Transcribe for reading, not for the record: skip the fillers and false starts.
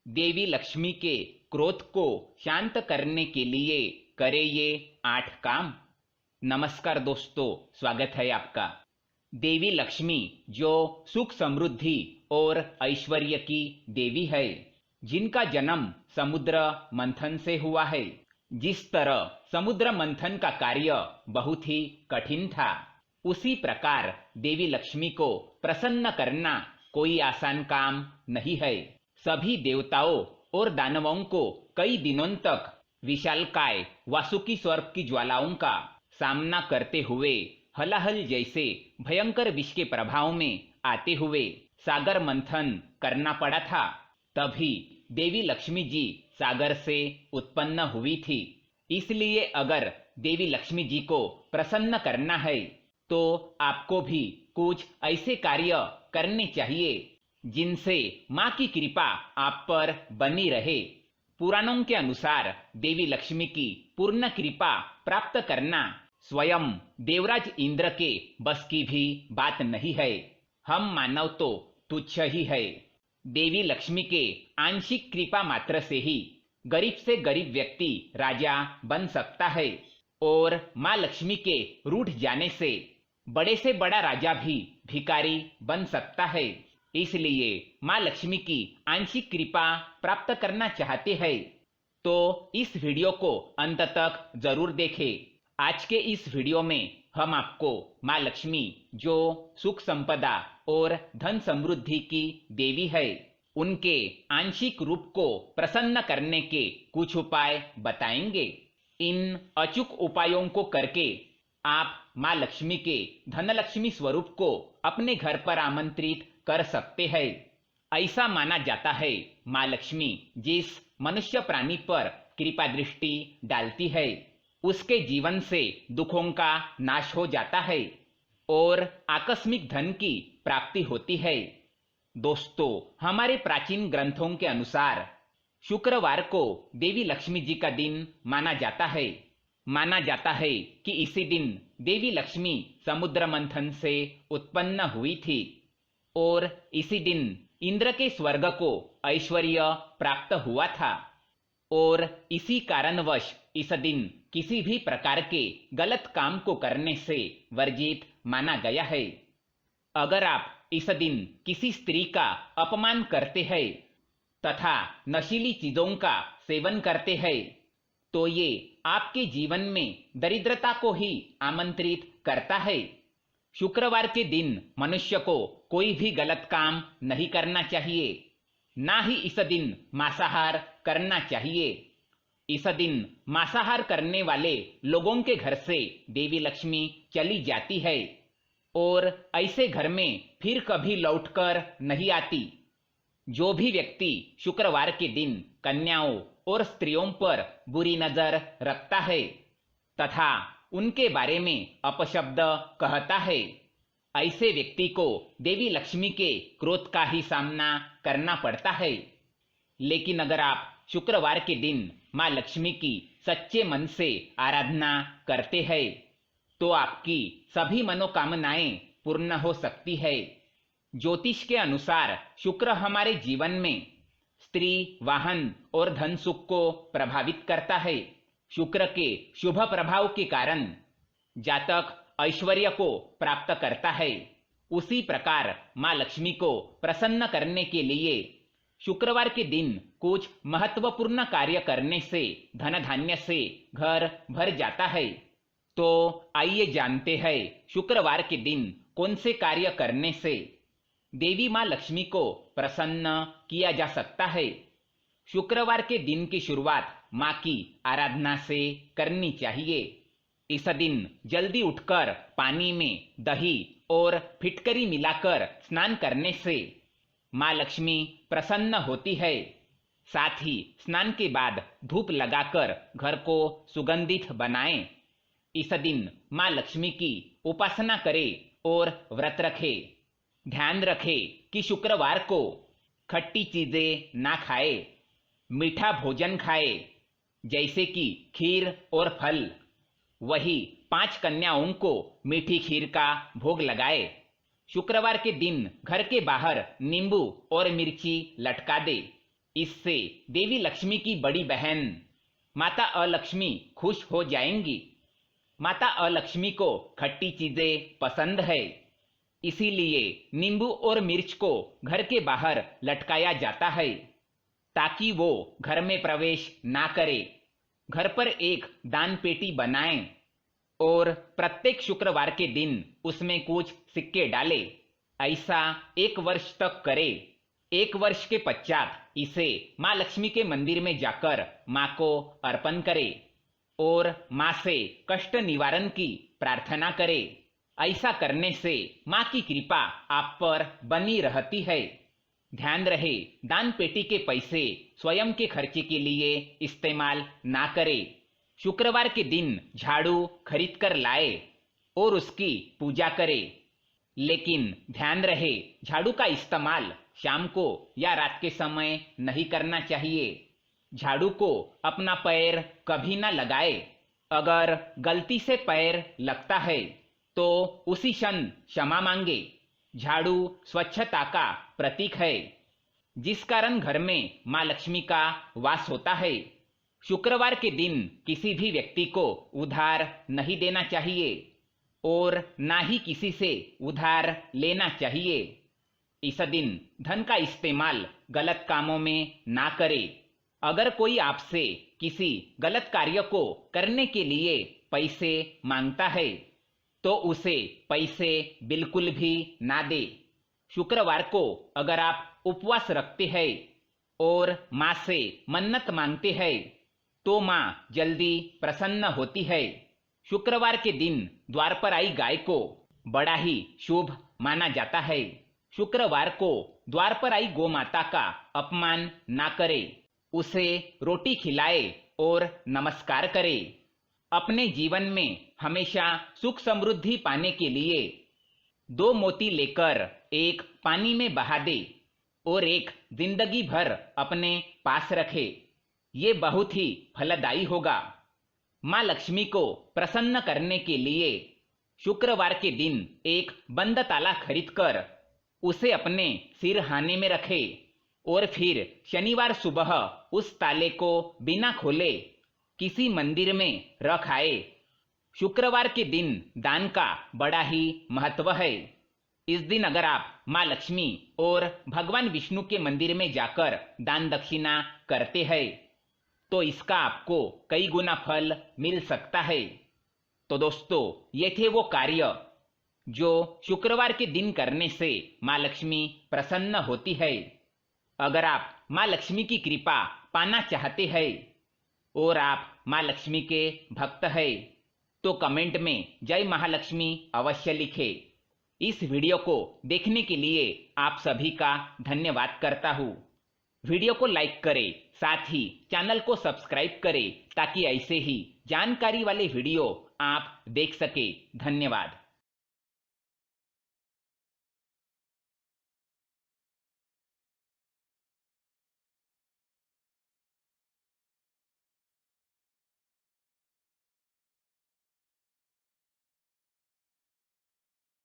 देवी लक्ष्मी के क्रोध को शांत करने के लिए करे ये 8 काम। नमस्कार दोस्तों, स्वागत है आपका। देवी लक्ष्मी जो सुख समृद्धि और ऐश्वर्य की देवी है, जिनका जन्म समुद्र मंथन से हुआ है। जिस तरह समुद्र मंथन का कार्य बहुत ही कठिन था, उसी प्रकार देवी लक्ष्मी को प्रसन्न करना कोई आसान काम नहीं है। सभी देवताओं और दानवों को कई दिनों तक विशालकाय वासुकी सर्प की ज्वालाओं का सामना करते हुए हलाहल जैसे भयंकर विष के प्रभाव में आते हुए सागर मंथन करना पड़ा था। तभी देवी लक्ष्मी जी सागर से उत्पन्न हुई थी। इसलिए अगर देवी लक्ष्मी जी को प्रसन्न करना है तो आपको भी कुछ ऐसे कार्य करने चाहिए जिनसे माँ की कृपा आप पर बनी रहे। पुराणों के अनुसार देवी लक्ष्मी की पूर्ण कृपा प्राप्त करना स्वयं देवराज इंद्र के बस की भी बात नहीं है। हम मानव तो तुच्छ ही है। देवी लक्ष्मी के आंशिक कृपा मात्र से ही गरीब से गरीब व्यक्ति राजा बन सकता है, और माँ लक्ष्मी के रूठ जाने से बड़ा राजा भी भिखारी बन सकता है। इसलिए माँ लक्ष्मी की आंशिक कृपा प्राप्त करना चाहते हैं तो इस वीडियो को अंत तक जरूर देखें। आज के इस वीडियो में हम आपको माँ लक्ष्मी जो सुख संपदा और धन समृद्धि की देवी है, उनके आंशिक रूप को प्रसन्न करने के कुछ उपाय बताएंगे। इन अचूक उपायों को करके आप माँ लक्ष्मी के धनलक्ष्मी स्वरूप को अपने घर पर आमंत्रित कर सकते हैं। ऐसा माना जाता है माँ लक्ष्मी जिस मनुष्य प्राणी पर कृपा दृष्टि डालती है, उसके जीवन से दुखों का नाश हो जाता है और आकस्मिक धन की प्राप्ति होती है। दोस्तों, हमारे प्राचीन ग्रंथों के अनुसार शुक्रवार को देवी लक्ष्मी जी का दिन माना जाता है। माना जाता है कि इसी दिन देवी लक्ष्मी समुद्र मंथन से उत्पन्न हुई थी और इसी दिन इंद्र के स्वर्ग को ऐश्वर्य प्राप्त हुआ था, और इसी कारणवश इस दिन किसी भी प्रकार के गलत काम को करने से वर्जित माना गया है। अगर आप इस दिन किसी स्त्री का अपमान करते हैं तथा नशीली चीजों का सेवन करते हैं तो ये आपके जीवन में दरिद्रता को ही आमंत्रित करता है। शुक्रवार के दिन मनुष्य को कोई भी गलत काम नहीं करना चाहिए, ना ही इस दिन मांसाहार करना चाहिए। इस दिन मांसाहार करने वाले लोगों के घर से देवी लक्ष्मी चली जाती है और ऐसे घर में फिर कभी लौटकर नहीं आती। जो भी व्यक्ति शुक्रवार के दिन कन्याओं और स्त्रियों पर बुरी नजर रखता है तथा उनके बारे में अपशब्द कहता है, ऐसे व्यक्ति को देवी लक्ष्मी के क्रोध का ही सामना करना पड़ता है। लेकिन अगर आप शुक्रवार के दिन माँ लक्ष्मी की सच्चे मन से आराधना करते हैं तो आपकी सभी मनोकामनाएं पूर्ण हो सकती है। ज्योतिष के अनुसार शुक्र हमारे जीवन में स्त्री, वाहन और धन सुख को प्रभावित करता है। शुक्र के शुभ प्रभाव के कारण जातक ऐश्वर्य को प्राप्त करता है। उसी प्रकार माँ लक्ष्मी को प्रसन्न करने के लिए शुक्रवार के दिन कुछ महत्वपूर्ण कार्य करने से धन धान्य से घर भर जाता है। तो आइए जानते हैं शुक्रवार के दिन कौन से कार्य करने से देवी माँ लक्ष्मी को प्रसन्न किया जा सकता है। शुक्रवार के दिन की शुरुआत माँ की आराधना से करनी चाहिए। इस दिन जल्दी उठकर पानी में दही और फिटकरी मिलाकर स्नान करने से माँ लक्ष्मी प्रसन्न होती है। साथ ही स्नान के बाद धूप लगाकर घर को सुगंधित बनाएं। इस दिन माँ लक्ष्मी की उपासना करें और व्रत रखें। ध्यान रखें कि शुक्रवार को खट्टी चीजें ना खाए, मीठा भोजन खाए जैसे कि खीर और फल। वही 5 कन्याओं को मीठी खीर का भोग लगाए। शुक्रवार के दिन घर के बाहर नींबू और मिर्ची लटका दे। इससे देवी लक्ष्मी की बड़ी बहन माता अलक्ष्मी खुश हो जाएंगी। माता अलक्ष्मी को खट्टी चीजें पसंद है, इसीलिए नींबू और मिर्च को घर के बाहर लटकाया जाता है ताकि वो घर में प्रवेश ना करे। घर पर एक दान पेटी बनाएं और प्रत्येक शुक्रवार के दिन उसमें कुछ सिक्के डाले। ऐसा 1 वर्ष तक करे। 1 वर्ष के पश्चात इसे माँ लक्ष्मी के मंदिर में जाकर माँ को अर्पण करे और माँ से कष्ट निवारण की प्रार्थना करे। ऐसा करने से माँ की कृपा आप पर बनी रहती है। ध्यान रहे, दान पेटी के पैसे स्वयं के खर्चे के लिए इस्तेमाल ना करें। शुक्रवार के दिन झाड़ू खरीद कर लाए और उसकी पूजा करें, लेकिन ध्यान रहे झाड़ू का इस्तेमाल शाम को या रात के समय नहीं करना चाहिए। झाड़ू को अपना पैर कभी ना लगाए। अगर गलती से पैर लगता है तो उसी क्षण क्षमा मांगे। झाड़ू स्वच्छता का प्रतीक है, जिस कारण घर में माँ लक्ष्मी का वास होता है। शुक्रवार के दिन किसी भी व्यक्ति को उधार नहीं देना चाहिए और ना ही किसी से उधार लेना चाहिए। इस दिन धन का इस्तेमाल गलत कामों में ना करें। अगर कोई आपसे किसी गलत कार्य को करने के लिए पैसे मांगता है तो उसे पैसे बिल्कुल भी ना दे। शुक्रवार को अगर आप उपवास रखते हैं और माँ से मन्नत मांगते हैं तो माँ जल्दी प्रसन्न होती है। शुक्रवार के दिन द्वार पर आई गाय को बड़ा ही शुभ माना जाता है। शुक्रवार को द्वार पर आई गौ माता का अपमान ना करे, उसे रोटी खिलाए और नमस्कार करे। अपने जीवन में हमेशा सुख समृद्धि पाने के लिए 2 मोती लेकर एक पानी में बहा दे और एक जिंदगी भर अपने पास रखे। ये बहुत ही फलदायी होगा। माँ लक्ष्मी को प्रसन्न करने के लिए शुक्रवार के दिन एक बंद ताला खरीदकर उसे अपने सिरहाने में रखे और फिर शनिवार सुबह उस ताले को बिना खोले किसी मंदिर में रख आए। शुक्रवार के दिन दान का बड़ा ही महत्व है। इस दिन अगर आप माँ लक्ष्मी और भगवान विष्णु के मंदिर में जाकर दान दक्षिणा करते हैं तो इसका आपको कई गुना फल मिल सकता है। तो दोस्तों, ये थे वो कार्य जो शुक्रवार के दिन करने से माँ लक्ष्मी प्रसन्न होती है। अगर आप माँ लक्ष्मी की कृपा पाना चाहते हैं और आप माँ लक्ष्मी के भक्त हैं तो कमेंट में जय महालक्ष्मी अवश्य लिखें। इस वीडियो को देखने के लिए आप सभी का धन्यवाद करता हूँ। वीडियो को लाइक करें, साथ ही चैनल को सब्सक्राइब करें ताकि ऐसे ही जानकारी वाले वीडियो आप देख सके। धन्यवाद।